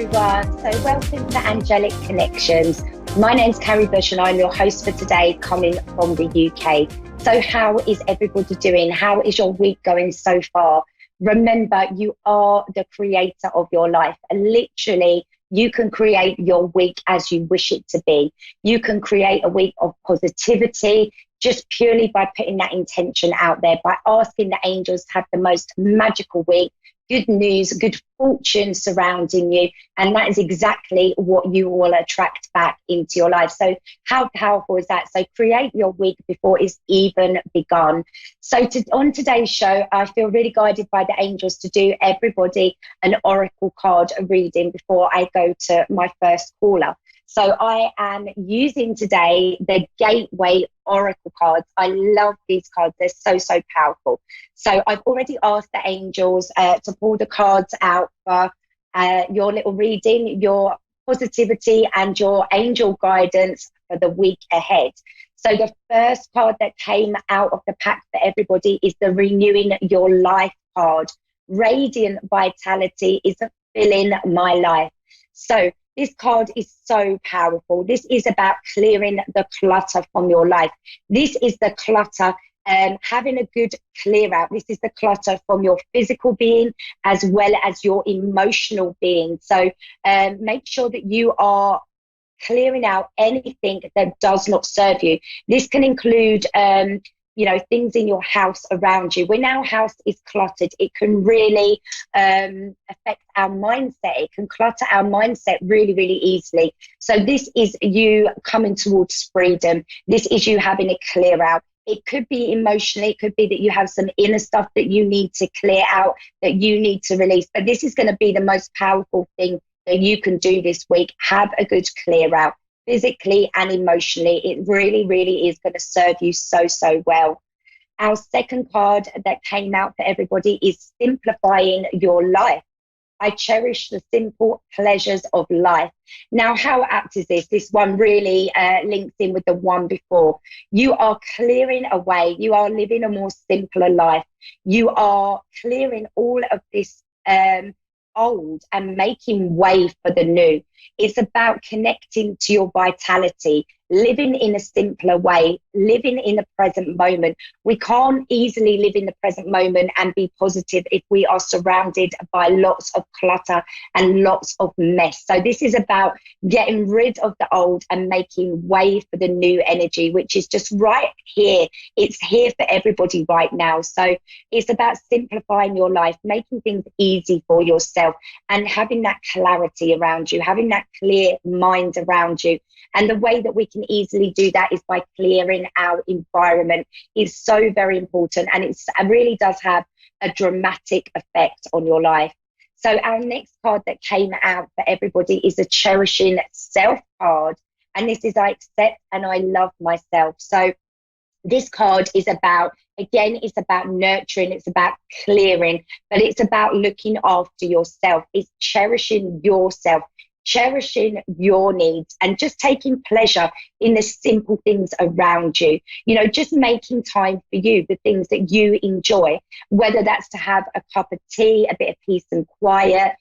everyone. So welcome to Angelic Connections. My name's Carrie Bush and I'm your host for today, coming from the UK. So how is everybody doing? How is your week going so far? Remember, you are the creator of your life. And literally, you can create your week as you wish it to be. You can create a week of positivity just purely by putting that intention out there, by asking the angels to have the most magical week. Good news, good fortune surrounding you. And that is exactly what you will attract back into your life. So how powerful is that? So create your week before it's even begun. So on today's show, I feel really guided by the angels to do everybody an oracle card reading before I go to my first caller. So I am using today the Gateway Oracle cards. I love these cards. They're so powerful. So I've already asked the angels to pull the cards out for your little reading, your positivity and your angel guidance for the week ahead. So the first card that came out of the pack for everybody is the Renewing Your Life card. Radiant vitality is filling my life. So this card is so powerful. This is about clearing the clutter from your life. This is the clutter, having a good clear out. This is the clutter from your physical being as well as your emotional being. So make sure that you are clearing out anything that does not serve you. This can include things in your house around you. When our house is cluttered, it can really affect our mindset. It can clutter our mindset really easily. So this is you coming towards freedom. This is you having a clear out. It could be emotionally, it could be that you have some inner stuff that you need to clear out, that you need to release. But this is going to be the most powerful thing that you can do this week. Have a good clear out. Physically and emotionally, it really is going to serve you so well. Our second card that came out for everybody is Simplifying Your Life. I cherish the simple pleasures of life. Now, how apt is this? This one really links in with the one before. You are clearing away. You are living a more simpler life. You are clearing all of this old and making way for the new. It's about connecting to your vitality, living in a simpler way, living in the present moment. We can't easily live in the present moment and be positive if we are surrounded by lots of clutter and lots of mess. So this is about getting rid of the old and making way for the new energy, which is just right here. It's here for everybody right now. So it's about simplifying your life, making things easy for yourself and having that clarity around you, having that clear mind around you. And the way that we can easily do that is by clearing our environment. It's so very important, and it really does have a dramatic effect on your life. So our next card that came out for everybody is a Cherishing Self card. And this is I accept and I love myself. So this card is about, again, it's about nurturing, it's about clearing, but it's about looking after yourself. It's cherishing yourself, cherishing your needs, and just taking pleasure in the simple things around you. You know, just making time for you, the things that you enjoy, whether that's to have a cup of tea, a bit of peace and quiet,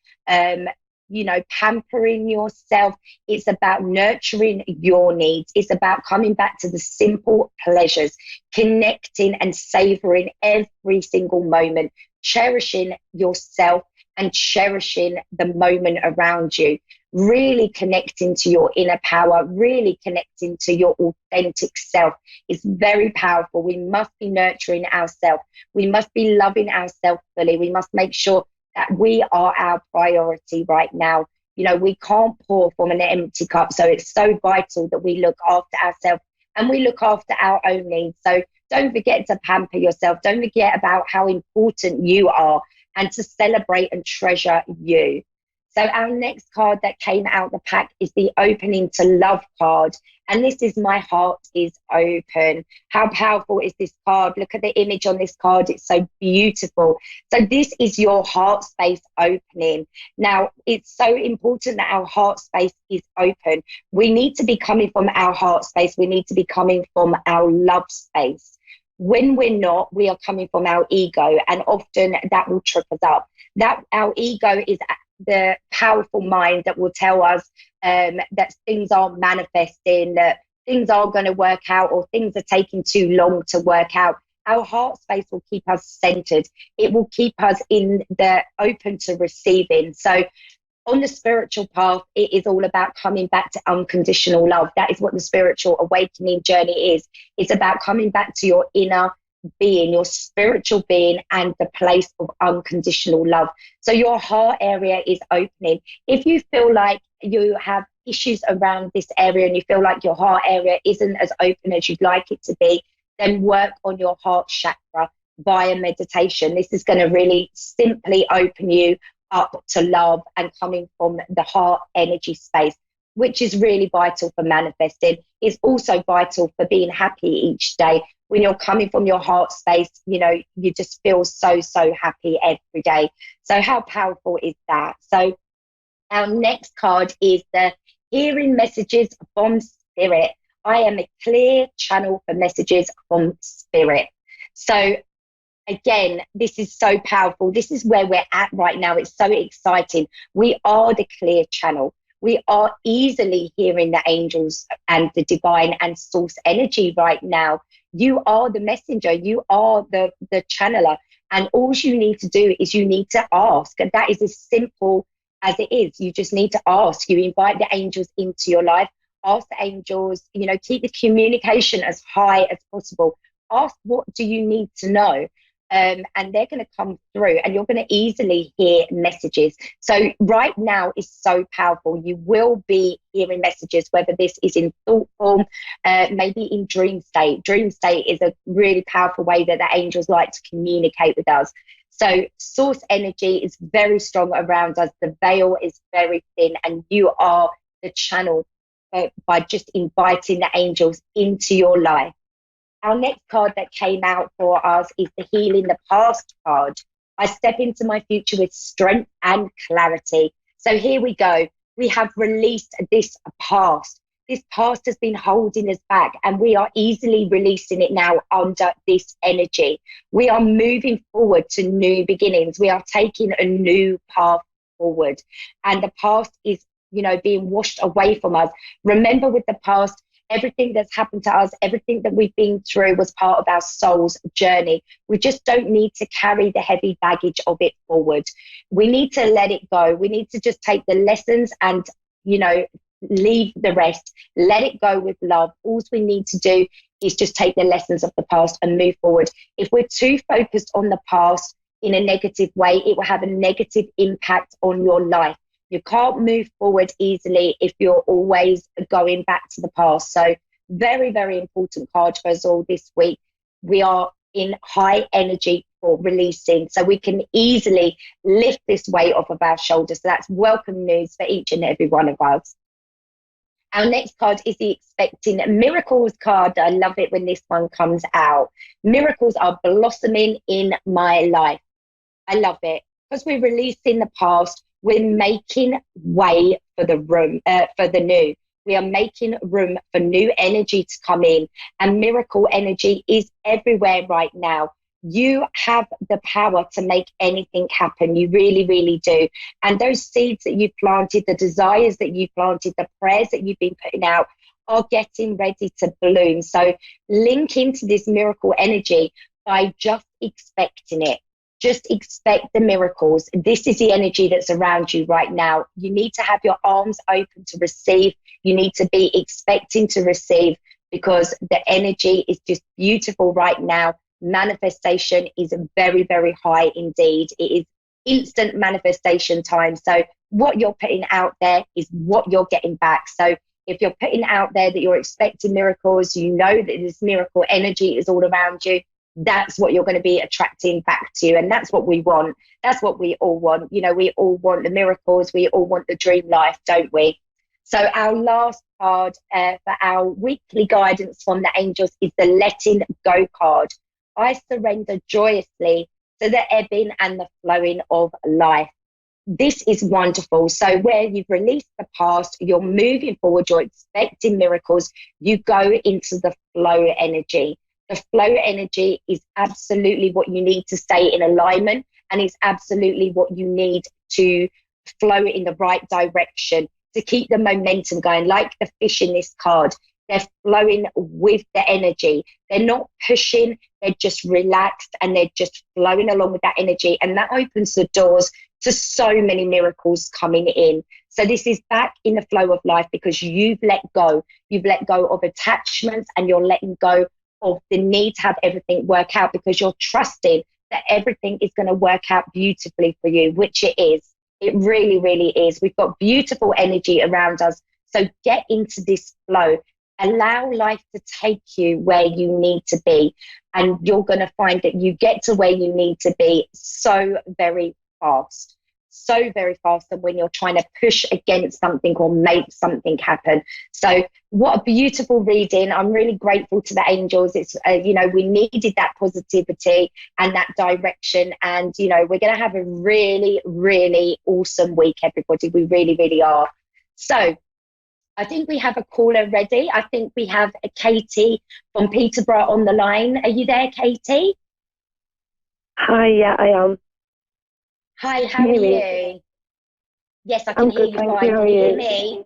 pampering yourself. It's about nurturing your needs. It's about coming back to the simple pleasures, connecting and savoring every single moment, cherishing yourself and cherishing the moment around you, really connecting to your inner power, really connecting to your authentic self. Is very powerful. We must be nurturing ourselves. We must be loving ourselves fully. We must make sure that we are our priority right now. You know, we can't pour from an empty cup. So it's so vital that we look after ourselves and we look after our own needs. So don't forget to pamper yourself. Don't forget about how important you are and to celebrate and treasure you. So our next card that came out the pack is the Opening to Love card. And this is My Heart is Open. How powerful is this card? Look at the image on this card. It's so beautiful. So this is your heart space opening. Now, it's so important that our heart space is open. We need to be coming from our heart space. We need to be coming from our love space. When we're not, we are coming from our ego, and often that will trip us up. That our ego is the powerful mind that will tell us that things aren't manifesting, that things are going to work out, or things are taking too long to work out. Our heart space will keep us centered. It will keep us in the open to receiving. So on the spiritual path, it is all about coming back to unconditional love. That is what the spiritual awakening journey is. It's about coming back to your inner being, your spiritual being, and the place of unconditional love. So your heart area is opening. If you feel like you have issues around this area and you feel like your heart area isn't as open as you'd like it to be, then work on your heart chakra via meditation. This is going to really simply open you up to love and coming from the heart energy space, which is really vital for manifesting. It's also vital for being happy each day. When you're coming from your heart space, you know, you just feel so, so happy every day. So how powerful is that? So our next card is the hearing messages from spirit. I am a clear channel for messages from spirit. So again, this is so powerful. This is where we're at right now. It's so exciting. We are the clear channel. We are easily hearing the angels and the divine and source energy right now. You are the messenger. You are the channeler. And all you need to do is you need to ask. And that is as simple as it is. You just need to ask. You invite the angels into your life. Ask the angels, you know, keep the communication as high as possible. Ask, what do you need to know? And they're going to come through and you're going to easily hear messages. So right now is so powerful. You will be hearing messages, whether this is in thought form, maybe in dream state. Dream state is a really powerful way that the angels like to communicate with us. So source energy is very strong around us. The veil is very thin and you are the channel by just inviting the angels into your life. Our next card that came out for us is the Healing the Past card. I step into my future with strength and clarity. So here we go. We have released this past. This past has been holding us back and we are easily releasing it now under this energy. We are moving forward to new beginnings. We are taking a new path forward. And the past is, you know, being washed away from us. Remember, with the past, everything that's happened to us, everything that we've been through was part of our soul's journey. We just don't need to carry the heavy baggage of it forward. We need to let it go. We need to just take the lessons and, you know, leave the rest. Let it go with love. All we need to do is just take the lessons of the past and move forward. If we're too focused on the past in a negative way, it will have a negative impact on your life. You can't move forward easily if you're always going back to the past. So very, very important card for us all this week. We are in high energy for releasing, so we can easily lift this weight off of our shoulders. So that's welcome news for each and every one of us. Our next card is the Expecting Miracles card. I love it when this one comes out. Miracles are blossoming in my life. I love it because we're releasing the past. We're making way for the new. We are making room for new energy to come in, and miracle energy is everywhere right now. You have the power to make anything happen. You really, really do. And those seeds that you've planted, the desires that you've planted, the prayers that you've been putting out are getting ready to bloom. So link into this miracle energy by just expecting it. Just expect the miracles. This is the energy that's around you right now. You need to have your arms open to receive. You need to be expecting to receive because the energy is just beautiful right now. Manifestation is very, very high indeed. It is instant manifestation time. So what you're putting out there is what you're getting back. So if you're putting out there that you're expecting miracles, you know that this miracle energy is all around you. That's what you're going to be attracting back to you. And that's what we want. That's what we all want. You know, we all want the miracles. We all want the dream life, don't we? So our last card for our weekly guidance from the angels is the Letting Go card. I surrender joyously to the ebbing and the flowing of life. This is wonderful. So where you've released the past, you're moving forward, you're expecting miracles, you go into the flow energy. The flow energy is absolutely what you need to stay in alignment, and is absolutely what you need to flow in the right direction, to keep the momentum going, like the fish in this card. They're flowing with the energy. They're not pushing, they're just relaxed and they're just flowing along with that energy. And that opens the doors to so many miracles coming in. So this is back in the flow of life because you've let go. You've let go of attachments and you're letting go of the need to have everything work out because you're trusting that everything is going to work out beautifully for you, which it is. It really, really is. We've got beautiful energy around us. So get into this flow. Allow life to take you where you need to be. And you're going to find that you get to where you need to be so very fast. So very fast than when you're trying to push against something or make something happen. So what a beautiful reading. I'm really grateful to the angels. It's, we needed that positivity and that direction. And, we're going to have a really, really awesome week, everybody. We really, really are. So I think we have a caller ready. I think we have a Katie from Peterborough on the line. Are you there, Katie? Hi, yeah, I am. Hi, how are you? Yes, I can hear you fine. Can you hear me?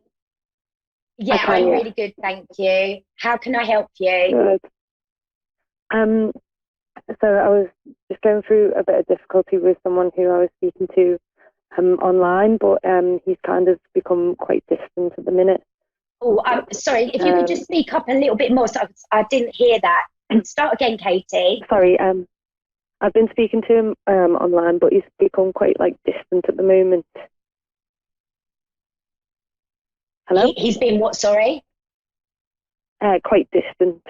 Yeah, I'm really good, thank you. How can I help you? Good. So I was just going through a bit of difficulty with someone who I was speaking to online, but he's kind of become quite distant at the minute. Oh, I'm sorry, if you could just speak up a little bit more, so I didn't hear that. Start again, Katie. Sorry, I've been speaking to him online, but he's become quite distant at the moment. Hello? He's been what, sorry? Quite distant.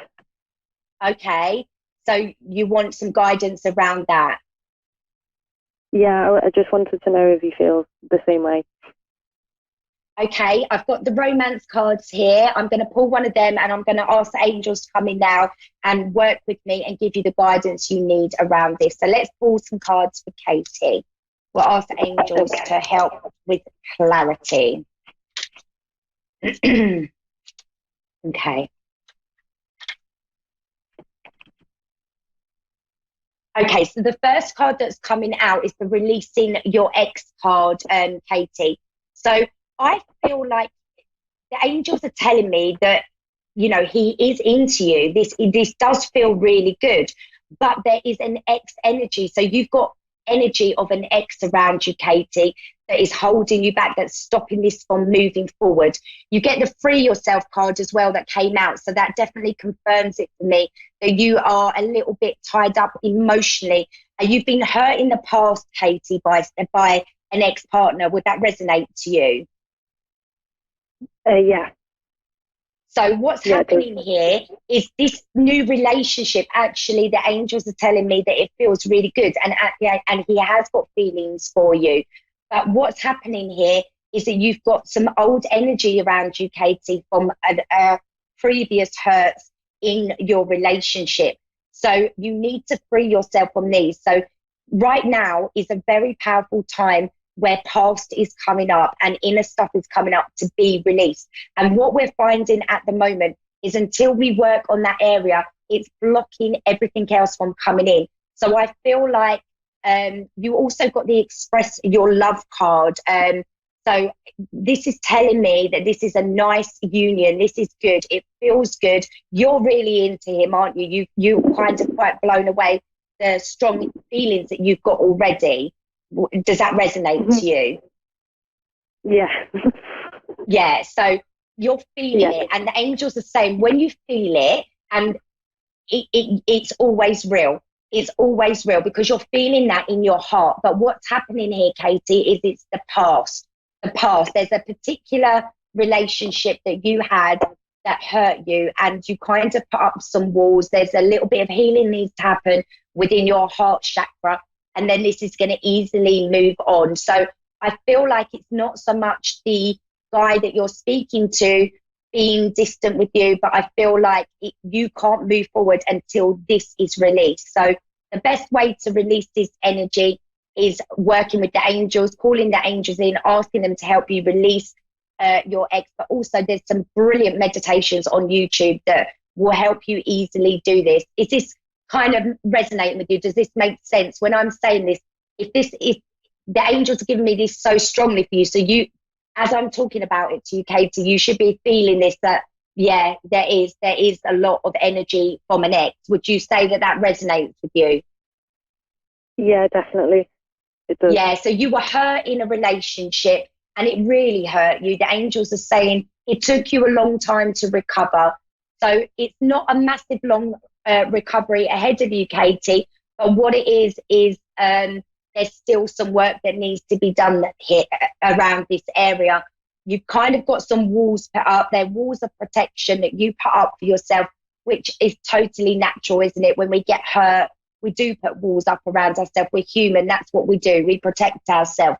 Okay, so you want some guidance around that? Yeah, I just wanted to know if he feels the same way. Okay, I've got the romance cards here. I'm going to pull one of them and I'm going to ask the angels to come in now and work with me and give you the guidance you need around this. So let's pull some cards for Katie. We'll ask the angels to help with clarity. Okay. Okay, so the first card that's coming out is the releasing your ex card, Katie. So I feel like the angels are telling me that, he is into you. This does feel really good, but there is an ex energy. So you've got energy of an ex around you, Katie, that is holding you back, that's stopping this from moving forward. You get the free yourself card as well that came out. So that definitely confirms it for me that you are a little bit tied up emotionally. And you've been hurt in the past, Katie, by an ex-partner. Would that resonate to you? Yeah. So what's happening here is this new relationship, actually, the angels are telling me that it feels really good and he has got feelings for you. But what's happening here is that you've got some old energy around you, Katie, from previous hurts in your relationship. So you need to free yourself from these. So right now is a very powerful time where past is coming up and inner stuff is coming up to be released. And what we're finding at the moment is until we work on that area, it's blocking everything else from coming in. So I feel like you also got the express your love card. So this is telling me that this is a nice union. This is good. It feels good. You're really into him, aren't you? You're kind of quite blown away the strong feelings that you've got already. Does that resonate to you? Yeah. Yeah, so you're feeling it, and the angels are saying when you feel it, and it's always real. It's always real because you're feeling that in your heart. But what's happening here, Katie, is it's the past. The past. There's a particular relationship that you had that hurt you, and you kind of put up some walls. There's a little bit of healing needs to happen within your heart chakra. And then this is going to easily move on. So I feel like it's not so much the guy that you're speaking to being distant with you, but I feel like you can't move forward until this is released. So the best way to release this energy is working with the angels, calling the angels in, asking them to help you release your ex. But also there's some brilliant meditations on YouTube that will help you easily do this. Is this kind of resonating with you? Does this make sense when I'm saying this? If the angels are giving me this so strongly for you. So you, as I'm talking about it to you, Katie, you should be feeling this, that, yeah, there is a lot of energy from an ex. Would you say that that resonates with you? Yeah, definitely. It does. Yeah, so you were hurt in a relationship and it really hurt you. The angels are saying it took you a long time to recover. So it's not a massive long recovery ahead of you, Katie. But what it is there's still some work that needs to be done here around this area. You've kind of got some walls put up. They're walls of protection that you put up for yourself, which is totally natural, isn't it? When we get hurt, we do put walls up around ourselves. We're human. That's what we do. We protect ourselves.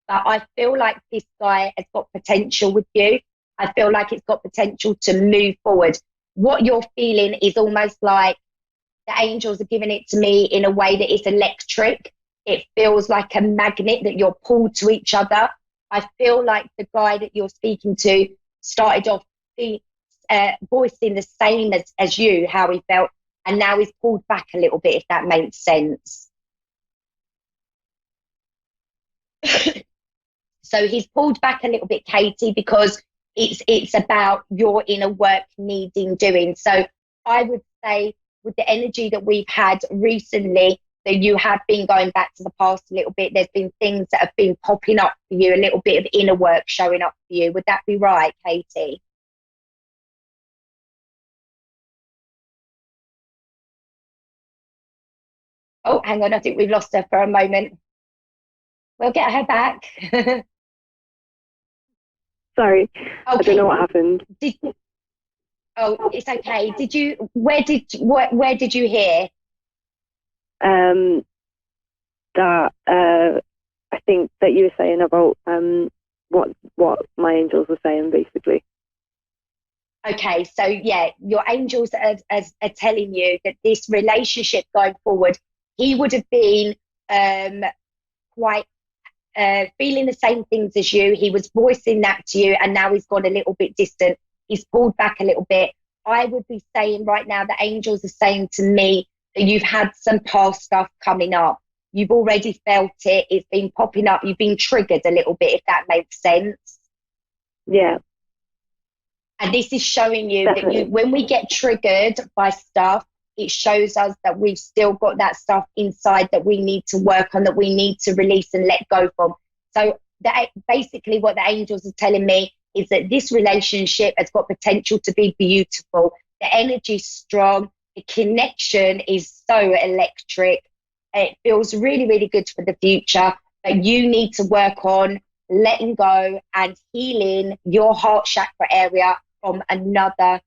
But I feel like this guy has got potential with you. I feel like it's got potential to move forward. What you're feeling is almost like the angels are giving it to me in a way that it's electric. It feels like a magnet that you're pulled to each other. I feel like the guy that you're speaking to started off voicing the same as you, how he felt, and now he's pulled back a little bit, if that makes sense. So he's pulled back a little bit, Katie, because it's about your inner work needing doing. So I would say with the energy that we've had recently, that you have been going back to the past a little bit. There's been things that have been popping up for you, a little bit of inner work showing up for you. Would that be right, Katie? Oh, hang on. I think we've lost her for a moment. We'll get her back. Sorry, I don't know Okay. what happened. Oh, it's okay. Where did you hear? Um, that I think that you were saying about what my angels were saying, basically. Okay, so yeah, your angels are telling you that this relationship going forward, he would have been quite feeling the same things as you. He was voicing that to you, and now he's gone a little bit distant. He's pulled back a little bit. I would be saying right now, the angels are saying to me that you've had some past stuff coming up. You've already felt it. It's been popping up. You've been triggered a little bit, if that makes sense. Yeah, And this is showing you definitely. that when we get triggered by stuff, it shows us that we've still got that stuff inside that we need to work on, that we need to release and let go from. So basically what the angels are telling me is that this relationship has got potential to be beautiful. The energy's strong. The connection is so electric. It feels really, really good for the future. But you need to work on letting go and healing your heart chakra area from another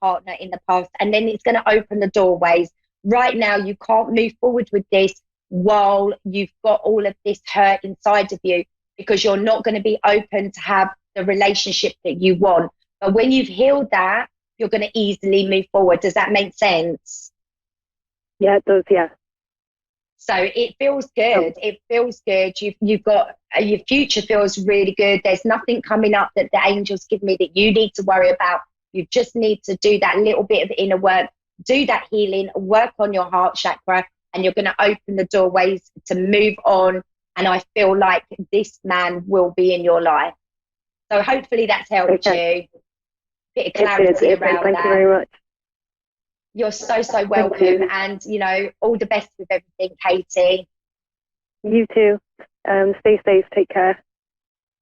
partner in the past. And then it's going to open the doorways. Right now, you can't move forward with this while you've got all of this hurt inside of you, because you're not going to be open to have the relationship that you want. But when you've healed that, you're going to easily move forward. Does that make sense? Yeah, it does. Yeah. So it feels good. It feels good. You've got your future feels really good. There's nothing coming up that the angels give me that you need to worry about. You just need to do that little bit of inner work, do that healing, work on your heart chakra, and you're going to open the doorways to move on. And I feel like this man will be in your life. So hopefully that's helped you. Bit of clarity around Thank that. you very much. You're so welcome, and all the best with everything, Katie. You too. Stay safe. Take care.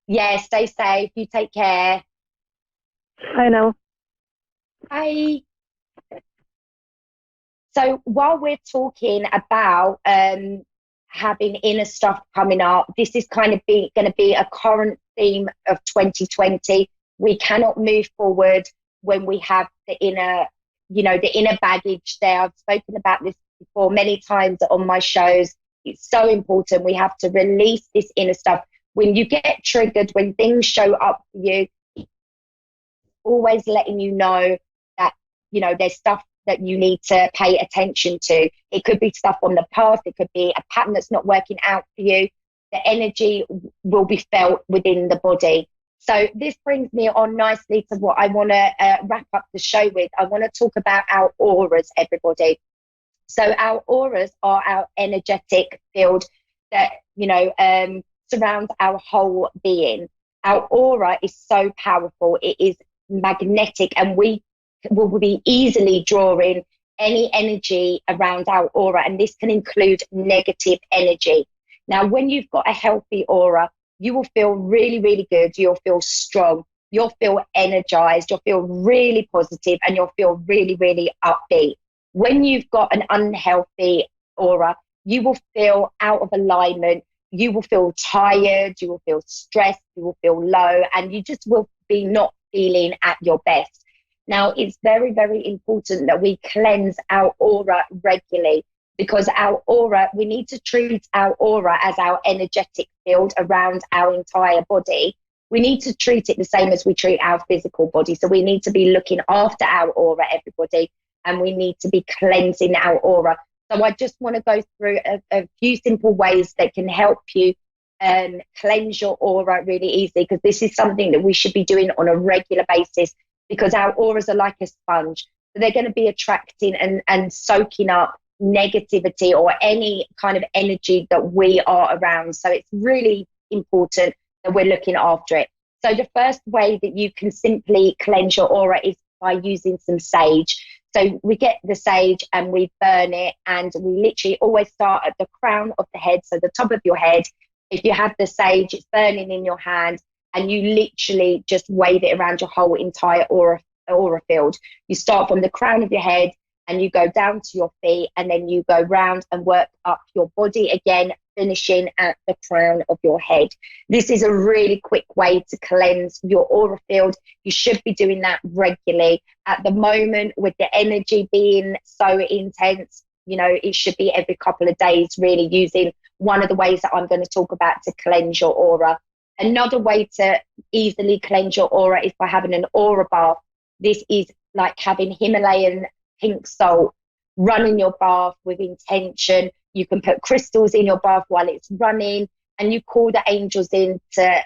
Yeah, stay safe. You take care. Bye now. Bye. So while we're talking about having inner stuff coming up, this is kind of going to be a current theme of 2020. We cannot move forward when we have the inner baggage there. I've spoken about this before many times on my shows. It's so important. We have to release this inner stuff. When you get triggered, when things show up for you, always letting you know that, there's stuff that you need to pay attention to. It could be stuff on the past. It could be a pattern that's not working out for you. The energy will be felt within the body. So this brings me on nicely to what I want to wrap up the show with. I want to talk about our auras, everybody. So our auras are our energetic field. that, surrounds our whole being. Our aura is so powerful. It is magnetic, and we will be easily drawing any energy around our aura. And this can include negative energy. Now, when you've got a healthy aura, you will feel really, really good. You'll feel strong. You'll feel energized. You'll feel really positive, and you'll feel really, really upbeat. When you've got an unhealthy aura, you will feel out of alignment. You will feel tired. You will feel stressed. You will feel low, and you just will be not feeling at your best. Now, it's very, very important that we cleanse our aura regularly, because our aura, we need to treat our aura as our energetic field around our entire body. We need to treat it the same as we treat our physical body. So we need to be looking after our aura, everybody, and we need to be cleansing our aura. So I just want to go through a few simple ways that can help you cleanse your aura really easily, because this is something that we should be doing on a regular basis, because our auras are like a sponge. So they're going to be attracting and soaking up negativity or any kind of energy that we are around. So it's really important that we're looking after it. So the first way that you can simply cleanse your aura is by using some sage. So we get the sage and we burn it, and we literally always start at the crown of the head, so the top of your head. If you have the sage, it's burning in your hand, and you literally just wave it around your whole entire aura field. You start from the crown of your head and you go down to your feet, and then you go round and work up your body again, finishing at the crown of your head. This is a really quick way to cleanse your aura field. You should be doing that regularly. At the moment, with the energy being so intense, it should be every couple of days, really using one of the ways that I'm going to talk about to cleanse your aura. Another way to easily cleanse your aura is by having an aura bath. This is like having Himalayan pink salt, run in your bath with intention. You can put crystals in your bath while it's running, and you call the angels in to,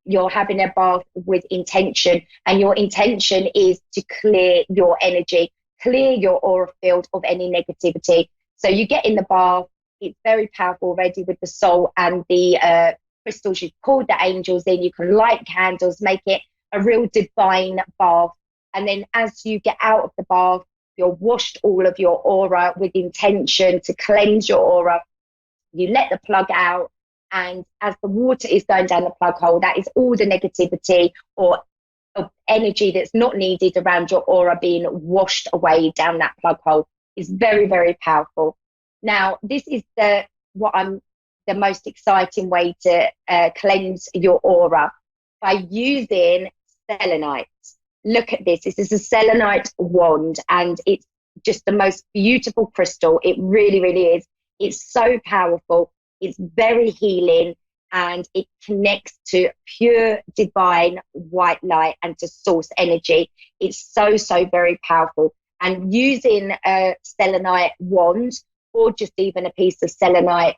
you're having a bath with intention, and your intention is to clear your energy, clear your aura field of any negativity. So you get in the bath. It's very powerful already with the salt and the crystals. You've called the angels in. You can light candles, make it a real divine bath. And then as you get out of the bath, you're washed all of your aura with intention to cleanse your aura. You let the plug out, and as the water is going down the plug hole, that is all the negativity or energy that's not needed around your aura being washed away down that plug hole. Is very, very powerful. Now, this is the most exciting way to cleanse your aura, by using selenite. Look at this. This is a selenite wand, and it's just the most beautiful crystal. It really, really is. It's so powerful. It's very healing, and it connects to pure divine white light and to source energy. It's so, so very powerful. And using a selenite wand, or just even a piece of selenite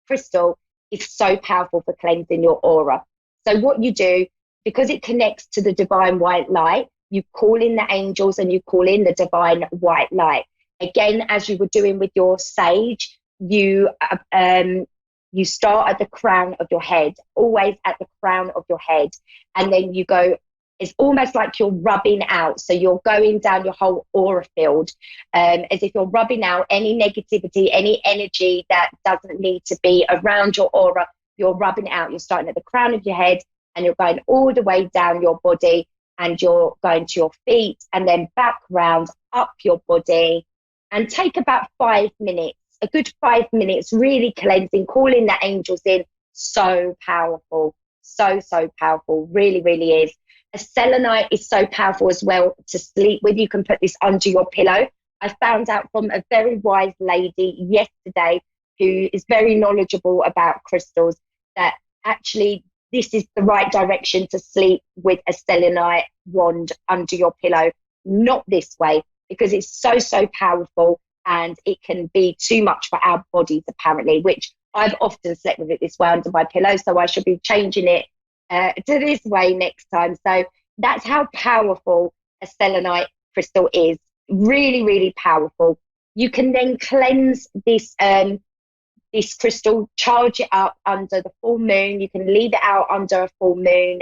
crystal, is so powerful for cleansing your aura. So what you do, because it connects to the divine white light, you call in the angels and you call in the divine white light. Again, as you were doing with your sage, you start at the crown of your head, always at the crown of your head. And then you go, it's almost like you're rubbing out. So you're going down your whole aura field, as if you're rubbing out any negativity, any energy that doesn't need to be around your aura. You're rubbing out. You're starting at the crown of your head, and you're going all the way down your body, and you're going to your feet, and then back round up your body, and take about 5 minutes, a good 5 minutes, really cleansing, calling the angels in. So powerful, so, so powerful, really, really is. A selenite is so powerful as well to sleep with. You can put this under your pillow. I found out from a very wise lady yesterday, who is very knowledgeable about crystals, that actually this is the right direction to sleep with a selenite wand under your pillow, not this way, because it's so, so powerful, and it can be too much for our bodies, apparently, which I've often slept with it this way under my pillow, so I should be changing it to this way next time. So that's how powerful a selenite crystal is. Really, really powerful. You can then cleanse this this crystal, charge it up under the full moon. You can leave it out under a full moon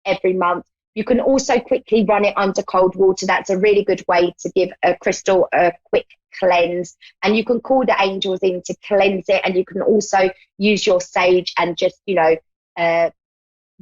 every month. You can also quickly run it under cold water. That's a really good way to give a crystal a quick cleanse. And you can call the angels in to cleanse it. And you can also use your sage and just,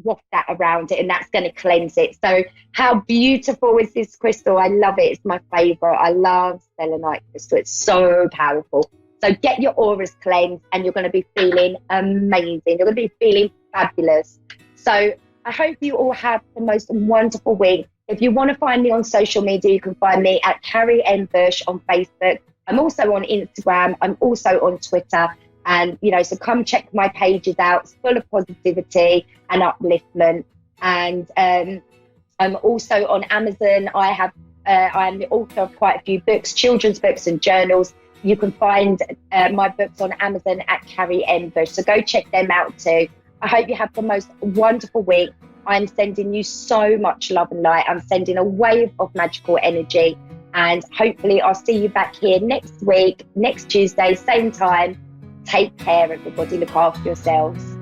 waft that around it, and that's going to cleanse it. So how beautiful is this crystal? I love it. It's my favorite. I love selenite crystal. It's so powerful. So get your auras cleansed and you're going to be feeling amazing. You're going to be feeling fabulous. So I hope you all have the most wonderful week. If you want to find me on social media, you can find me at Carrie M. Bush on Facebook. I'm also on Instagram. I'm also on Twitter. And, so come check my pages out. It's full of positivity and upliftment. And I'm also on Amazon. I'm the author of quite a few books, children's books and journals. You can find my books on Amazon at Carrie M. Bush. So go check them out too. I hope you have the most wonderful week. I'm sending you so much love and light. I'm sending a wave of magical energy. And hopefully I'll see you back here next week, next Tuesday, same time. Take care, everybody. Look after yourselves.